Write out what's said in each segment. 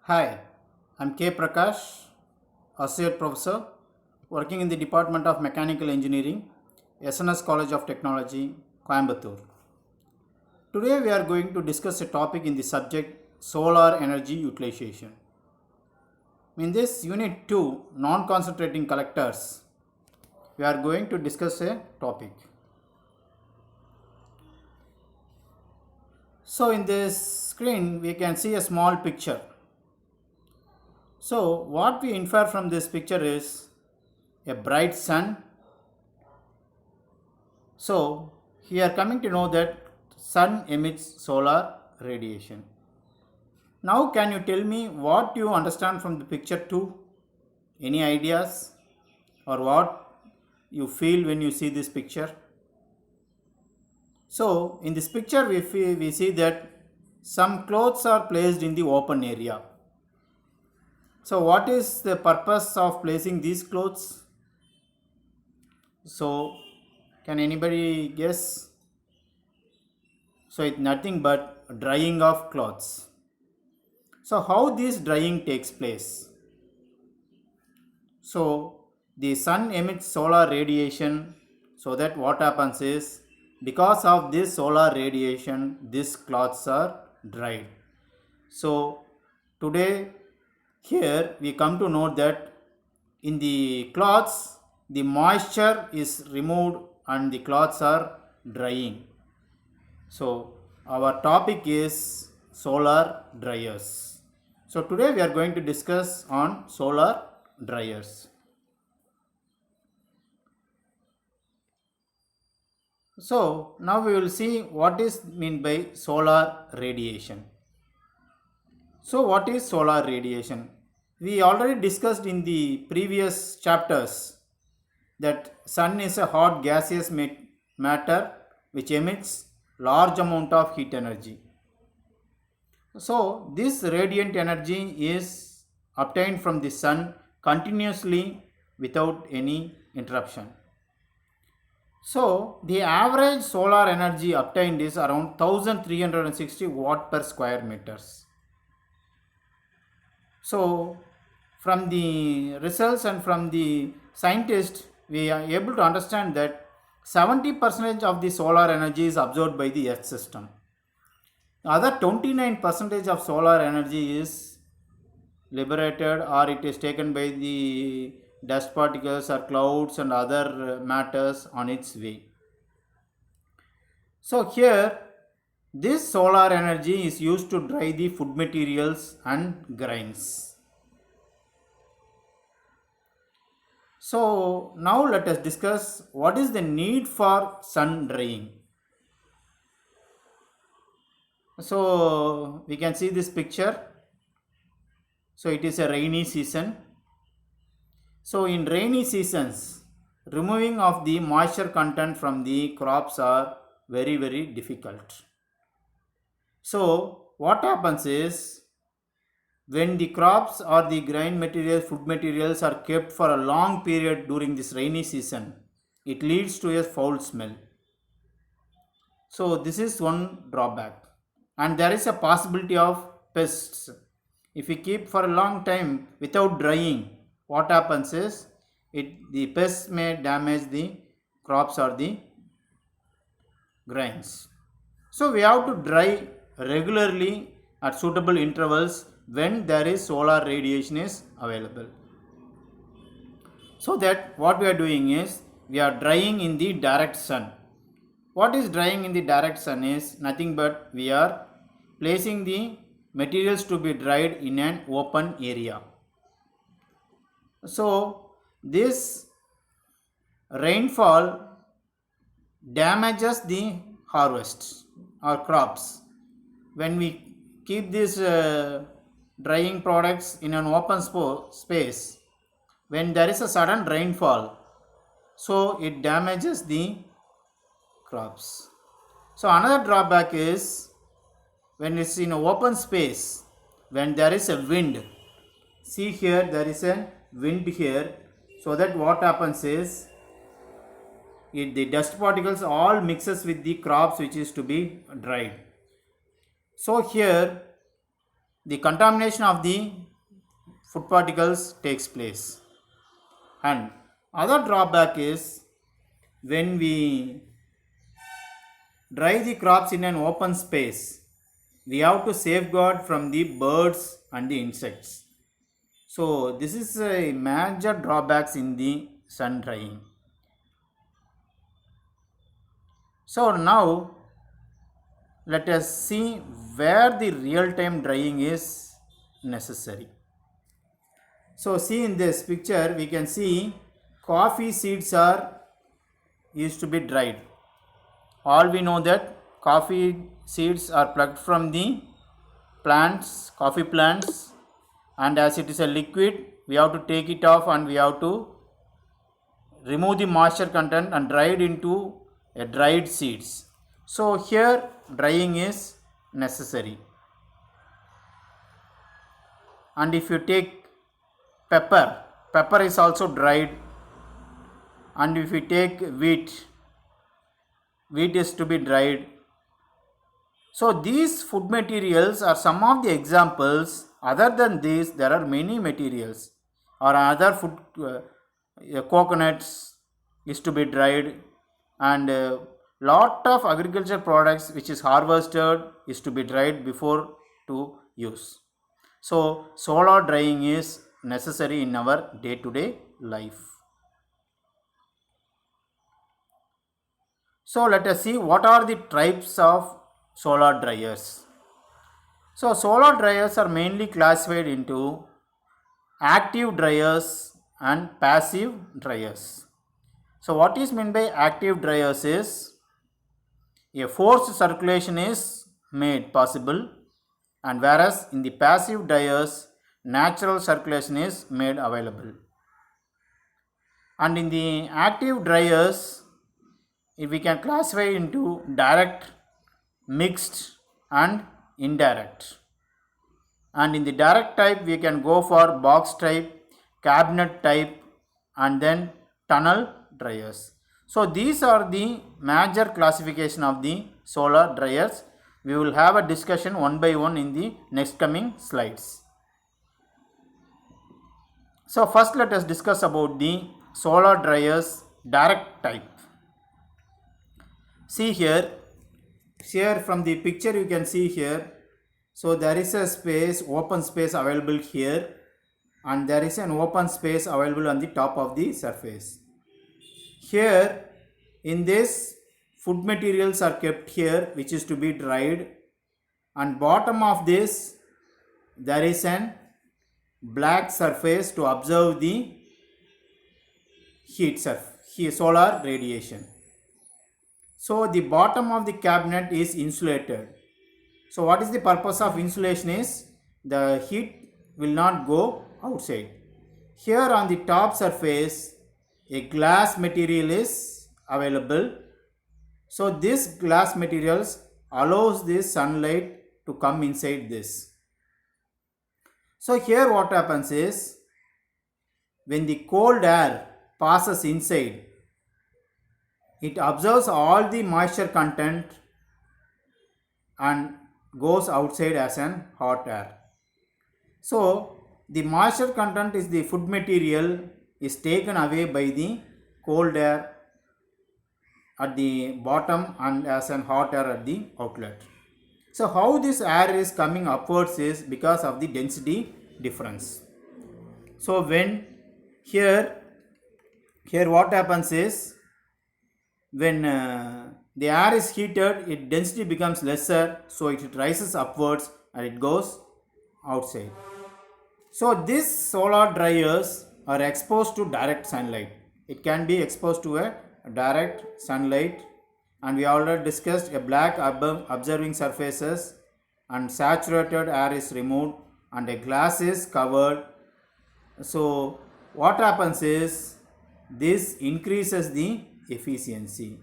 Hi, I'm K. Prakash, Associate Professor, working in the Department of Mechanical Engineering, SNS College of Technology, Coimbatore. Today we are going to discuss a topic in the subject solar energy utilization. In this Unit 2, non-concentrating collectors, we are going to discuss a topic. So in this screen we can see a small picture. So what we infer from this picture is a bright sun. So here coming to know that sun emits solar radiation. Now can you tell me what you understand from the picture 2? Any ideas or what you feel when you see this picture? So in this picture we see that some clothes are placed in the open area. So what is the purpose of placing these clothes? So can anybody guess? So it's nothing but drying of clothes. So how this drying takes place? So the sun emits solar radiation, so that what happens is because of this solar radiation these cloths are dried. So today here we come to know that in the cloths the moisture is removed and the cloths are drying. So our topic is solar dryers. So today we are going to discuss on solar dryers. So now we will see what is meant by solar radiation. So what is solar radiation? We already discussed in the previous chapters that sun is a hot gaseous matter which emits large amount of heat energy. So this radiant energy is obtained from the sun continuously without any interruption. So the average solar energy obtained is around 1360 watt per square meters. So from the results and from the scientists we are able to understand that 70% of the solar energy is absorbed by the earth system. The other 29% of solar energy is liberated or it is taken by the dust particles or clouds and other matters on its way. So here this solar energy is used to dry the food materials and grains. So now let us discuss what is the need for sun drying. So we can see this picture. So it is a rainy season. So in rainy seasons, removing of the moisture content from the crops are very difficult. So what happens is when the crops or the grain materials, food materials are kept for a long period during this rainy season, it leads to a foul smell. So this is one drawback. And there is a possibility of pests. If we keep for a long time without drying, what happens is the pests may damage the crops or the grains. So we have to dry regularly at suitable intervals when there is solar radiation is available. So that what we are doing is we are drying in the direct sun. What is drying in the direct sun is nothing but we are placing the materials to be dried in an open area. So this rainfall damages the harvest or crops. When we keep these drying products in an open space, when there is a sudden rainfall, so it damages the crops. So another drawback is when it's in an open space, when there is a wind. See here there is a wind here, so that what happens is the dust particles all mixes with the crops which is to be dried. So here the contamination of the food particles takes place. And other drawback is when we dry the crops in an open space, we have to safeguard from the birds and the insects. So this is a major drawbacks in the sun drying. So now let us see where the real-time drying is necessary. So see in this picture we can see coffee seeds are used to be dried. All we know that coffee seeds are plucked from the plants, coffee plants, and as it is a liquid, we have to take it off and we have to remove the moisture content and dry it into a dried seeds. So here drying is necessary. And if you take pepper is also dried. And if you take wheat is to be dried. So these food materials are some of the examples. Other than this, there are many materials or other food. Coconuts is to be dried, and lot of agriculture products which is harvested is to be dried before to use. So solar drying is necessary in our day-to-day life. So let us see what are the types of solar dryers. So solar dryers are mainly classified into active dryers and passive dryers. So what is meant by active dryers is a forced circulation is made possible, and whereas in the passive dryers natural circulation is made available. And in the active dryers we can classify into direct, mixed and indirect. And in the direct type we can go for box type, cabinet type and then tunnel dryers. So these are the major classification of the solar dryers. We will have a discussion one by one in the next coming slides. So first let us discuss about the solar dryers direct type. See here from the picture you can see here. So there is a space, open space available here, and there is an open space available on the top of the surface. Here in this food materials are kept here which is to be dried, and bottom of this there is an black surface to observe the solar radiation. So the bottom of the cabinet is insulated. So what is the purpose of insulation is the heat will not go outside. Here on the top surface a glass material is available. So this glass materials allows this sunlight to come inside this. So here what happens is when the cold air passes inside, it absorbs all the moisture content and goes outside as an hot air. So the moisture content is the food material is taken away by the cold air at the bottom and as an hot air at the outlet. So how this air is coming upwards is because of the density difference. So when here what happens is when the air is heated, its density becomes lesser, so it rises upwards and it goes outside. So these solar dryers are exposed to direct sunlight. It can be exposed to a direct sunlight, and we already discussed a black observing surfaces and saturated air is removed and a glass is covered. So what happens is this increases the efficiency.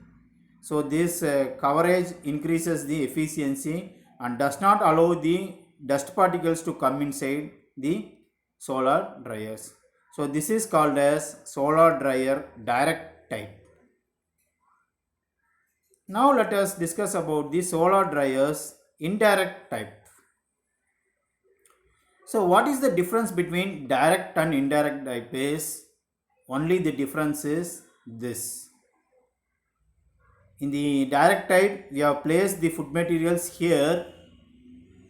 So this coverage increases the efficiency and does not allow the dust particles to come inside the solar dryers. So this is called as solar dryer direct type. Now let us discuss about the solar dryers indirect type. So what is the difference between direct and indirect dye paste? Only the difference is this. In the direct type, we have placed the food materials here,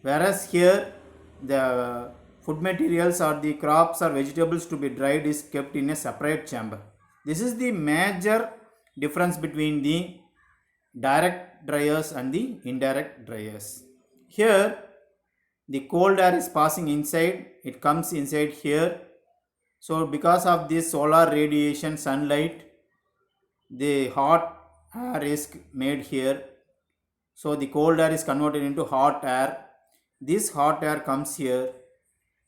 whereas here the food materials or the crops or vegetables to be dried is kept in a separate chamber. This is the major difference between the direct dryers and the indirect dryers. Here the cold air is passing inside, it comes inside here. So because of this solar radiation sunlight, the hot air is made here. So the cold air is converted into hot air. This hot air comes here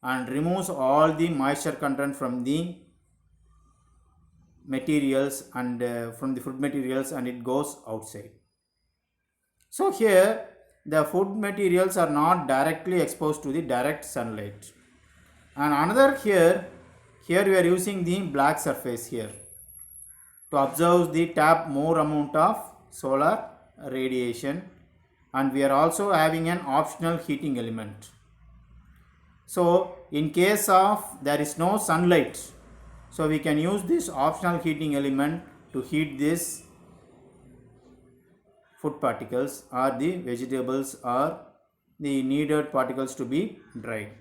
and removes all the moisture content from the materials and from the food materials, and it goes outside. So here the food materials are not directly exposed to the direct sunlight. And another here we are using the black surface here to observe the tap more amount of solar radiation, and we are also having an optional heating element. So in case of there is no sunlight, so we can use this optional heating element to heat this food particles or the vegetables or the needed particles to be dried.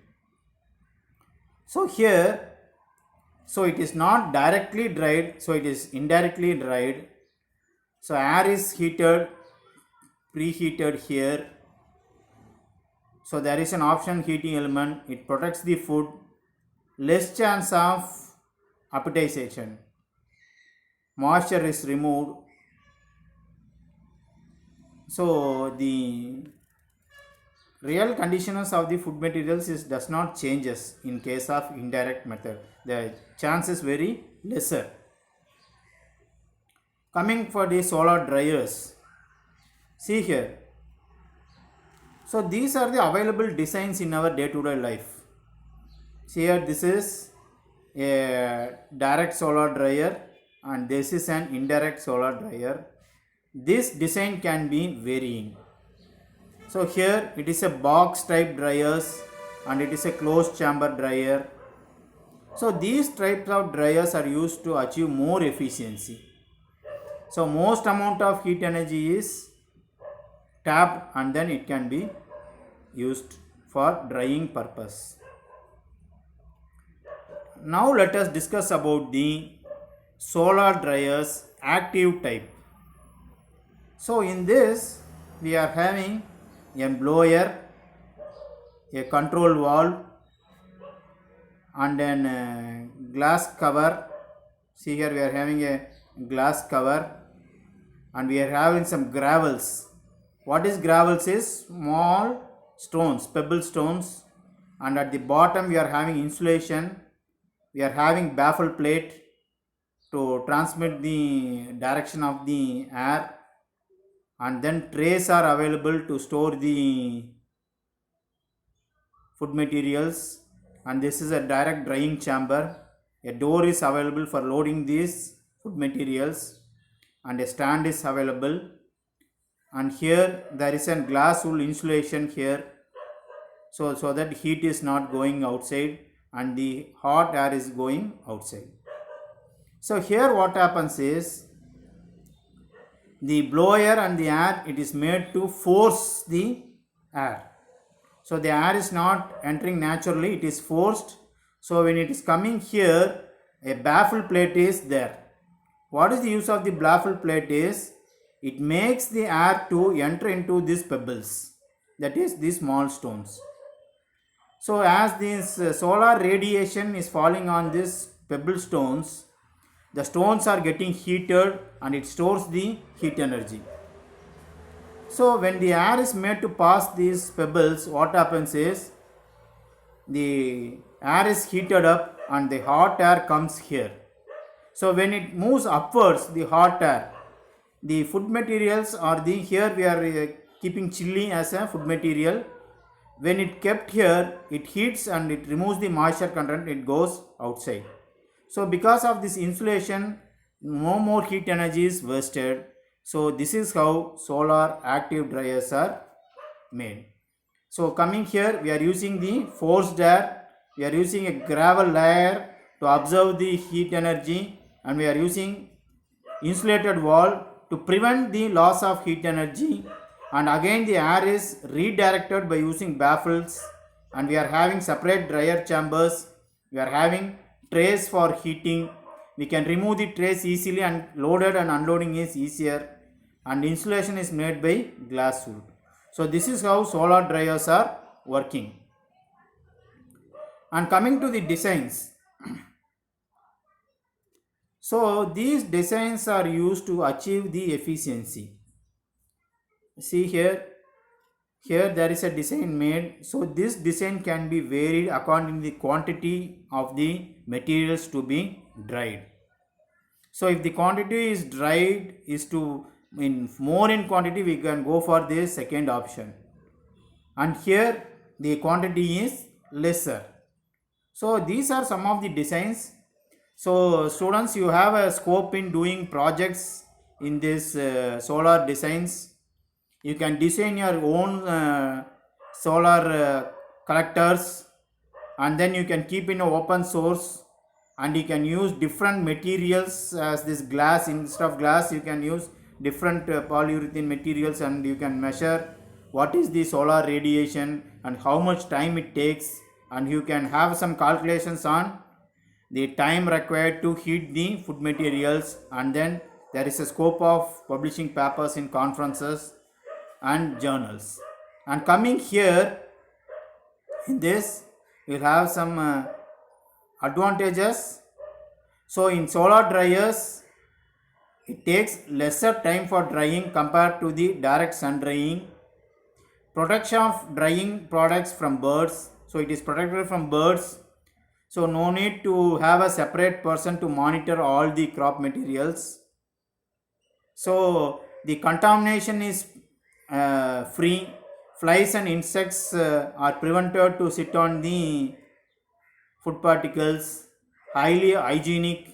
So here, so it is not directly dried, so it is indirectly dried. So air is heated, preheated here. So there is an option heating element, it protects the food, less chance of appetization, moisture is removed. So the real conditions of the food materials does not changes in case of indirect method. The chance is very lesser. Coming for the solar dryers, see here. So these are the available designs in our day-to-day life. See here, this is a direct solar dryer and this is an indirect solar dryer. This design can be varying. So here it is a box type dryers and it is a closed chamber dryer. So these types of dryers are used to achieve more efficiency. So most amount of heat energy is tapped and then it can be used for drying purpose. Now let us discuss about the solar dryers active type. So in this we are having a blower, a control valve and then a glass cover. See here we are having a glass cover and we are having some gravels. What is gravels is small stones, pebble stones, and at the bottom we are having insulation. We are having baffle plate to transmit the direction of the air, and then trays are available to store the food materials, and this is a direct drying chamber. A door is available for loading these food materials and a stand is available, and here there is a glass wool insulation here, so that heat is not going outside and the hot air is going outside. So here what happens is the blower and the air, it is made to force the air. So the air is not entering naturally, it is forced. So when it is coming here, a baffle plate is there. What is the use of the baffle plate is, it makes the air to enter into these pebbles, that is these small stones. So as this solar radiation is falling on these pebble stones, the stones are getting heated and it stores the heat energy. So when the air is made to pass these pebbles, what happens is the air is heated up and the hot air comes here. So when it moves upwards, the hot air, the food materials are the, here we are keeping chili as a food material. When it kept here, it heats and it removes the moisture content, it goes outside. So because of this insulation, no more heat energy is wasted. So this is how solar active dryers are made. So coming here, we are using the forced air, we are using a gravel layer to observe the heat energy, and we are using insulated wall to prevent the loss of heat energy. And again the air is redirected by using baffles, and we are having separate dryer chambers, we are having trays for heating, we can remove the trays easily, and loaded and unloading is easier, and insulation is made by glass wool. So this is how solar dryers are working. And coming to the designs, so these designs are used to achieve the efficiency. See here, here there is a design made. So this design can be varied according to the quantity of the materials to be dried. So if the quantity is dried is to in more in quantity, we can go for this second option. And here the quantity is lesser. So these are some of the designs. So students, you have a scope in doing projects in this solar designs. You can design your own solar collectors, and then you can keep in open source, and you can use different materials as this glass. Instead of glass, you can use different polyurethane materials, and you can measure what is the solar radiation and how much time it takes, and you can have some calculations on the time required to heat the food materials. And then there is a scope of publishing papers in conferences and journals. And coming here in this, you have some advantages. So in solar dryers, it takes lesser time for drying compared to the direct sun drying. Protection of drying products from birds, so it is protected from birds, so no need to have a separate person to monitor all the crop materials. So the contamination is free. Flies and insects are prevented to sit on the food particles. Highly hygienic,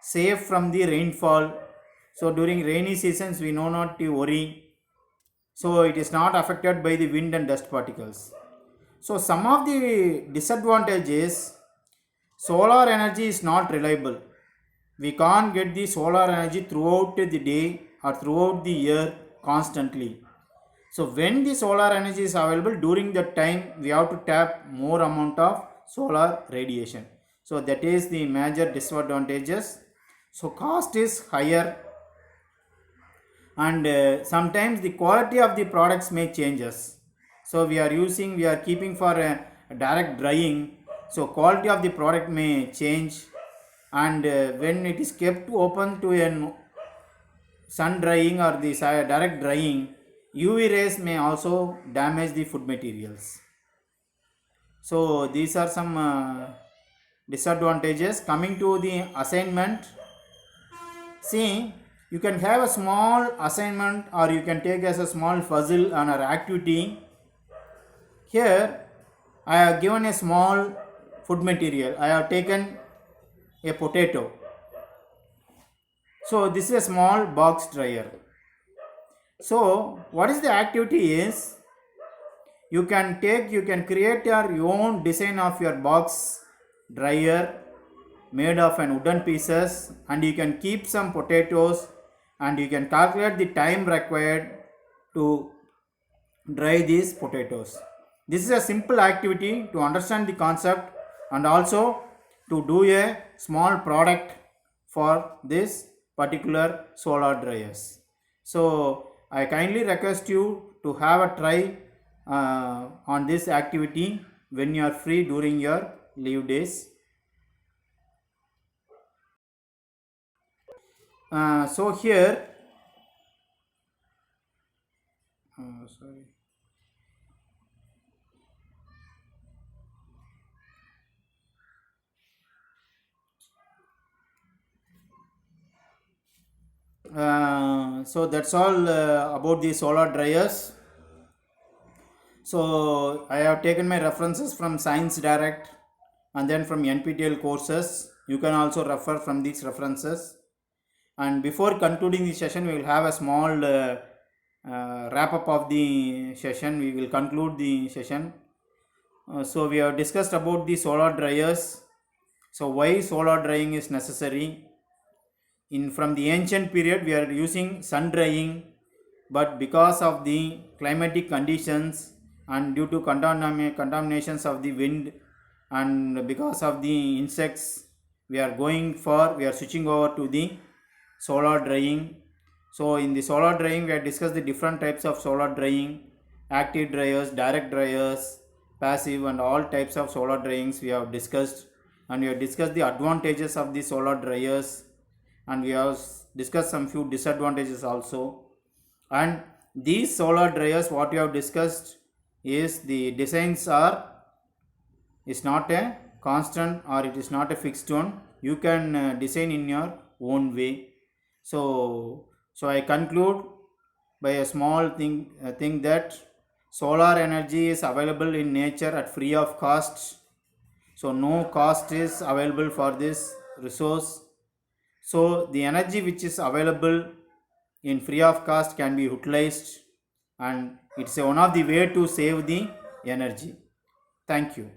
safe from the rainfall. So during rainy seasons, we know not to worry. So it is not affected by the wind and dust particles. So some of the disadvantages, solar energy is not reliable. We can't get the solar energy throughout the day or throughout the year constantly. So when the solar energy is available, during that time we have to tap more amount of solar radiation. So that is the major disadvantages. So cost is higher, and sometimes the quality of the products may changes. So we are keeping for a direct drying, so quality of the product may change, and when it is kept open to a sun drying or the direct drying, UV rays may also damage the food materials. So these are some disadvantages. Coming to the assignment, see, you can have a small assignment, or you can take as a small puzzle on our activity. Here I have given a small food material. I have taken a potato. So this is a small box dryer. So what is the activity is, you can create your own design of your box dryer made of an wooden pieces, and you can keep some potatoes, and you can calculate the time required to dry these potatoes. This is a simple activity to understand the concept, and also to do a small product for this particular solar dryers. So I kindly request you to have a try on this activity when you are free during your leave days. So here, sorry. So that's all about the solar dryers. So I have taken my references from Science Direct and then from NPTEL courses. You can also refer from these references. And before concluding the session, we will have a small wrap up of the session. We will conclude the session. So we have discussed about the solar dryers. So why solar drying is necessary? In from the ancient period, we are using sun drying, but because of the climatic conditions and due to contaminations of the wind and because of the insects, we are switching over to the solar drying. So in the solar drying, we have discussed the different types of solar drying, active dryers, direct dryers, passive, and all types of solar dryings we have discussed. And we have discussed the advantages of the solar dryers, and we have discussed some few disadvantages also. And these solar dryers, what we have discussed is the designs are is not a constant or it is not a fixed one. You can design in your own way. So I conclude by a small thing that solar energy is available in nature at free of cost. So no cost is available for this resource. So the energy which is available in free of cost can be utilized, and it's one of the way to save the energy. Thank you.